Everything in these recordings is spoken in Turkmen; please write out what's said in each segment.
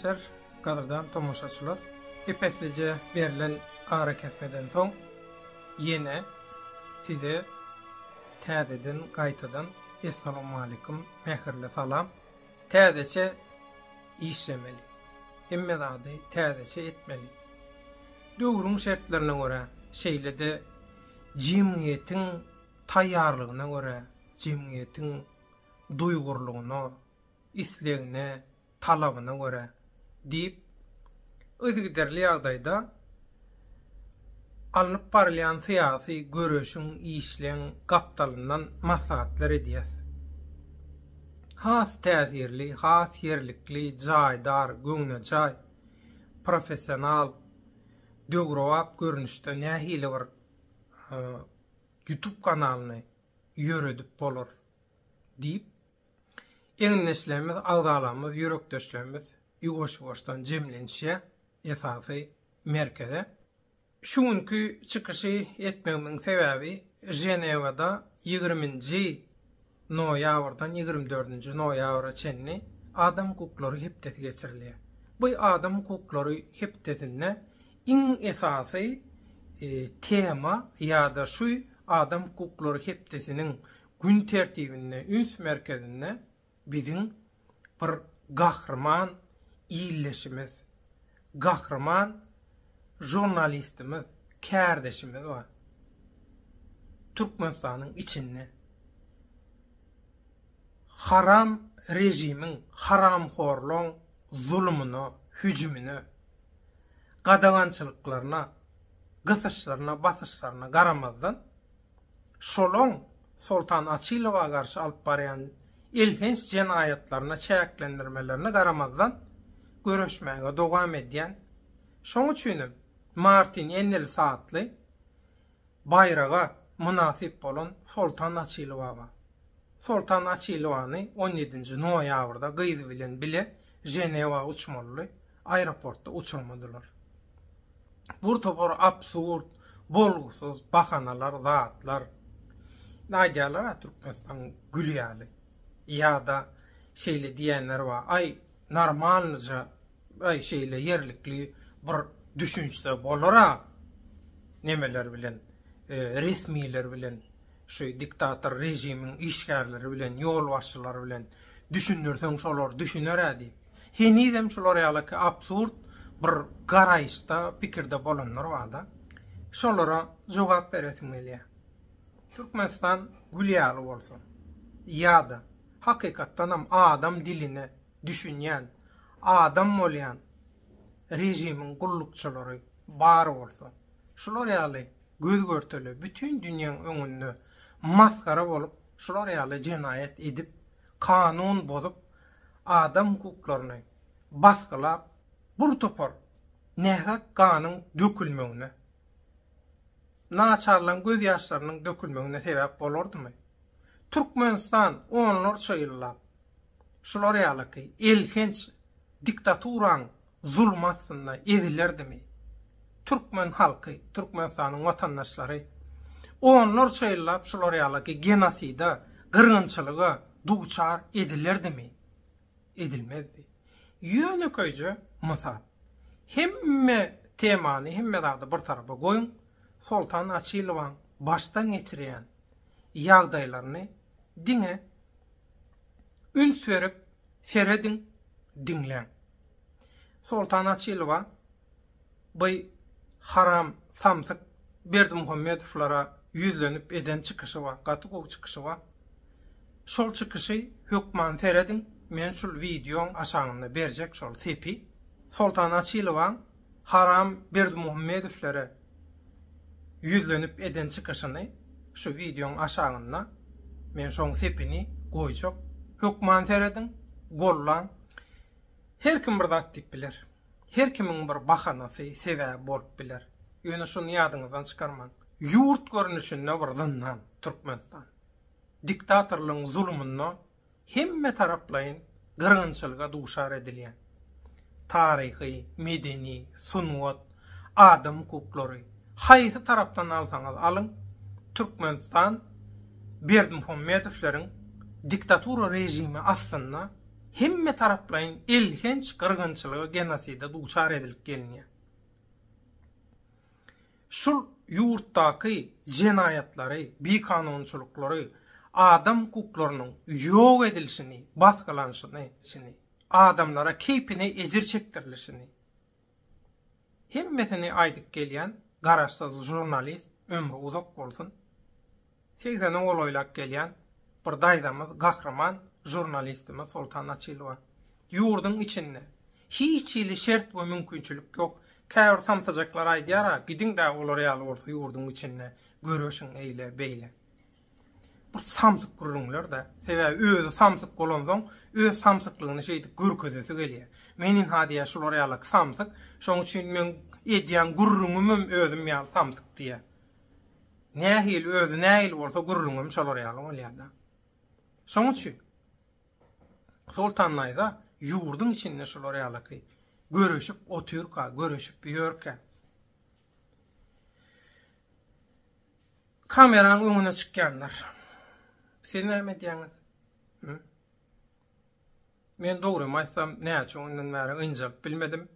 Dinleýänler, gadyrdan tomoşaçylar, epetlice berilen ara kesmeden soň ýene size täzeden gaýtadan assalamu alaykum, mähirli salam. Täzeçe işlemeli. Hemme zady täzeçe etmeli. Döwrüň şertlerine göre, şeýlede jemgyýetiň taýýarlygyna göre, jemgyýetiň duýgurlugyna, islegine, talabyna göre diýip özgüderli ýagdaýda alınıp barlayan syýasy görüşüň işleň gapdalyndan maslahatlar edýär. Has täzirli, has ýerlikli, jaýdar, göňnejaý, professional, döwrap görnüşde nähili bir YouTube kanalyny ýöredip bolar diýip eňneşlerimiz, agdalarymyz, ýürekdeşlerimiz ýuwaş-ýuwaşdan jemlenişe esasy merkeze. Şuňky çykyşy etmegimin sebäbi Jenewada 20-nji noýabrdan 24-nji noýabra çenli adam hukuklary hepdeti geçirilýär. Bu adam hukuklary hepdetinde iň esasy tema ýa-da şu adam hukuklary hepdetiniň gün tertibinde, üns merkezinde bizim bir gahrman iyilleşimiz, gahrman jurnalistimiz, kärdeşimiz var. Türkmenistanyň içinde haram rejimiň haramhorluň zulmüne, hüjümüne, gadagançylyklaryna, gysışlaryna, basışlaryna garamazdan şolon Sultan Açylowa garşy alyp barýan ilginç jenaýatlaryna, çäklendirmelerine garamazdan görüşmäge dowam edýän. Şoň üçin Martin Enel saatly bayraga münasip bolan Sultan Açylowa. Sultan Açylowany 17-nji noýabrda gyzy bilen bile Jenewa uçmaly aeroportda uçurmadylar. Bu topar absurd, bolgusuz bahanalar, zatlar nädýärler Türkmenistan gülýärli. Ýa-da şeýle diýenler var. Ay normalyca ay şeýle ýerlikli bir düşünçde bolara nemeler bilen, resmiler bilen, şu diktator rejimiň işgärleri bilen, ýol başçylary bilen düşünürseň şolar düşüner edi. Henizem şolar ýalyky absurd bir garaýşda pikirde bolanlar var-da. Şolara jogap beretmeli. Türkmenistan gülýärli bolsun. Ýa-da hakykatdanam adam diline düşünýän, adam bolýan rejimiň gullukçylary bar bolsa, şolar ýaly göz görteli bütün dünýäň öňünde maskara bolup, şolar ýaly jenaýat edip, kanun bozup, adam hukuklaryny baskylap, bir topar nähak kanun dökülmegine, naçarlan göz ýaşlarynyň dökülmegine sebäp bolardymy? Türkmenistan onlar şeýillap, şolar ýaly ilginç diktaturan zulmatsyna edilerdimi? Türkmen halky, Türkmenistanyň watandaşlary onlar şeýillap şolar ýaly genosida, gyrgynçylyga duçar edilerdimi? Edilmezdi. Ýöneköýje mysal. Hemme temany, hemme dagdy bir tarafa goýun, Sultan Açylowaň başdan geçirýän ýagdaýlaryny diňe üns berip seredin diňlen. Sultan Açylowa bu haram samsyk Berdimuhammedowlara ýüzlenip eden çykyşy var, gaty çykyşy var. Şol çykyşy hökman seredin, men şol videoň aşagyna berjek şol sepi. Sultan Açylowaň haram Berdimuhammedowlara ýüzlenip eden çykyşyny şu videoň aşagyna men şoň sepini goýjak. Hökman seredin, gollan. Her kim bir zat dip biler. Her kimiň bir bahanasy, sebäbi bolup biler. Ýöne şunu ýadyňyzdan çykarman. Ýurt görnüşinde bir zyndan Türkmenistan. Diktatorlygyň zulmüne hemme taraplayın gyrgynçylyga duşar edilýän. Taryhy, medeni, sunwat, adam hukuklary haýsy tarapdan alsaňyz alyň, Türkmenistan Berdimuhammedowlaryň diktatura rejimi aslında hemme taraplayın ilginç kırgınçılığı genasida duçar edilip gelinýär. Şul ýurtdaky jenayatlary, bikanunçylyklary, adam hukuklarynyň ýok edilişini, baskılanşyny, adamlara keypine ejir çekdirilişini hemmesini aýdyp gelýän garaşsız jurnalist ömrü uzak bolsun. 80 oýlap gelýän bir daýdamyz gahraman jurnalistimiz Sultan Açylova. Ýurdun içinde hiç ili şert we mümkinçilik ýok. Käbir samsajaklar aýdýar, gidin de olar ýaly bolsa ýurdun içinde görüşüň eýle beýle. Bir samsyk gurulňlar da, sebäbi özü samsyk bolansoň, öz samsyklygyny şeýdi görkezesi gelýär. Menin hadiýa şular ýaly samsyk, şoň üçin men edýän gurrunymym özüm ýaly samsyk diýär. Nähil özü nähil bolsa gurrunum şolar ýaly bolýar. Şoň üçin Sultanlaýda ýurdun içinde şular ýaly görüşüp oturka, görüşüp ýörkä. Kameranın öňüne çykýanlar. Siz näme diýäňiz? Men dogry maýsam näçe ondan bäri ynjap bilmedim.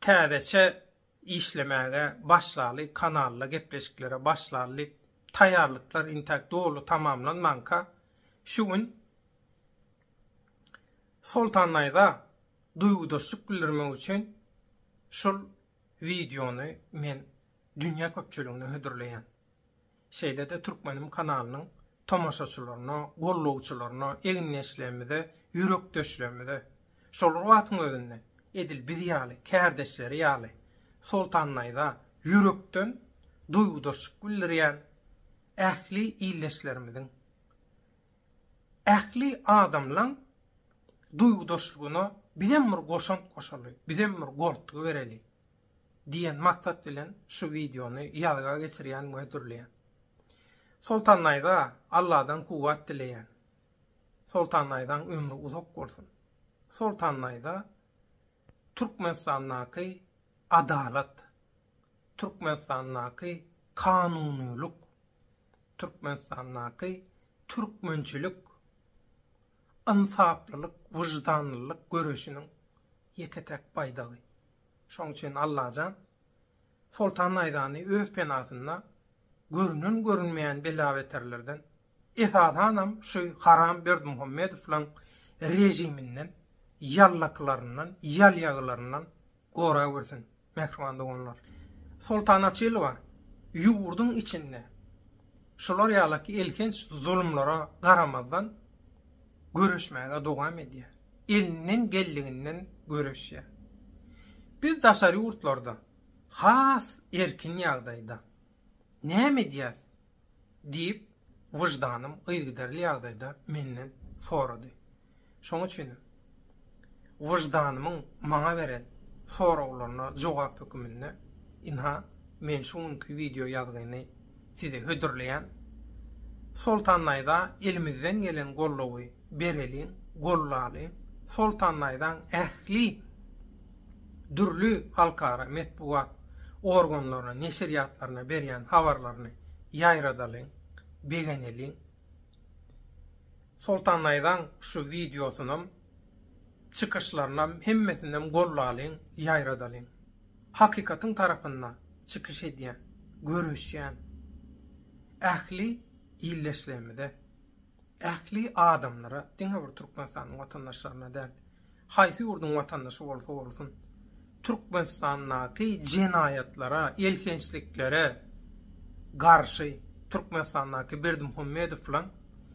Täzeçe işlemäge başlaly, kanalla gepleşiklere başlaly, taýýarlyklar intak dolu tamamlanmanka şu gün Sultanlaýda duýgudaşlyk bildirmek üçin şol videony men dünýä köpçüligine hödürleýän. Şeýle de Türkmenim kanalynyň tomaşaçylaryna, gollawçylaryna, eginleşlerimize, ýürekdeşlerimize, şol wagtyň özünde edil bir ýaly, kärdeşleri ýaly Sultanlaýda ýürekden duýgudaşlyk bildirýän ähli illeşlerimiziň, ähli adamlaryň duýgudaşlygyna bizem bir goşan goşaly, bizem bir goltugy bereli diýen maksat bilen şu videony ýadyga geçirýän möhürleýän. Sultanlaýda Allahdan kuwat dileýän. Sultanlaýdan ömrü uzak bolsun. Sultanlaýda Türkmenistanyňky adalat, Türkmenistanyňky kanunylyk, Türkmenistanyňky türkmençilik, insaflylyk, wyjdanlylyk görüşiniň ýeketek paýdagy. Şoň üçin Allahjan Sultanlaýdany öz penasynda görünen görünmeýän bela beterlerden esasanam şu Haram Berdimuhammedowyň rejiminden, ýallaklarynyň, ýalýaglarynyň gora görsin. Mehriban doganlar. Sultan Açylova ýurdun içinde şolar ýaly ilginç zulümlara garamazdan görüşmäge dowam edýär. Elinin gelliginden görüşýär. Biz daşary ýurtlarda has erkin ýagdaýda näme diýär diýip wyjdanym ýygydarly ýagdaýda menden sorady. Şoň üçin wyjdanymyň maňa beren sorawlaryna jogap hökmünde inha men şuňky video ýazgyny size hödürleýän Sultanlaýda elimizden gelen gollawy bereli, gollaly Sultanlaýdan ähli dürlü halkara metbuat organlaryna, neşriýatlaryna berýän habarlaryny ýaýradalyn, begenelin. Sultanlaýdan şu videosyny çykyşlaryna hemmetinden gollalyn, ýaýradalyn. Hakikatyň tarapyndan çykyş edýän, görüşýän ähli illeşlemede, ähli adamlara, diňe bir Türkmenistanyň watandaşlaryna däl, haýsy ýurdun watandaşy bolsa bolsun, Türkmenistanyňky jenayatlara, elkençliklere garşy Türkmenistanyňky Berdimuhammedowyň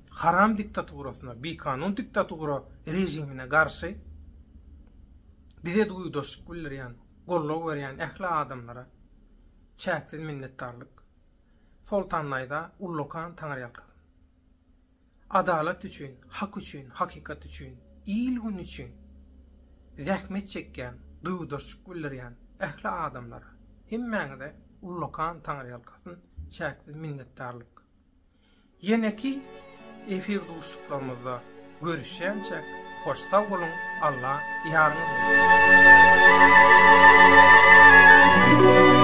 haram diktaturasyna, bikanun diktatura rejimine garşy bize duýgudaşlyk bildirýän, gollaw berýän ähli adamlara çäksiz minnetdarlyk. Sultanlaýda ullukan taňry ýalkasyn. Adalat üçin, hak üçin, hakikat üçin, iyil gün üçin zähmet çekýän, duýgudaşlyk bildirýän ähli adamlara hemmäňde ullukan taňry ýalkasyn, çäksiz minnetdarlyk. Ýene-ki efir duşuklarymyzda görüşýänçe hoşsa bolun, Allah ýarňyz bolsun.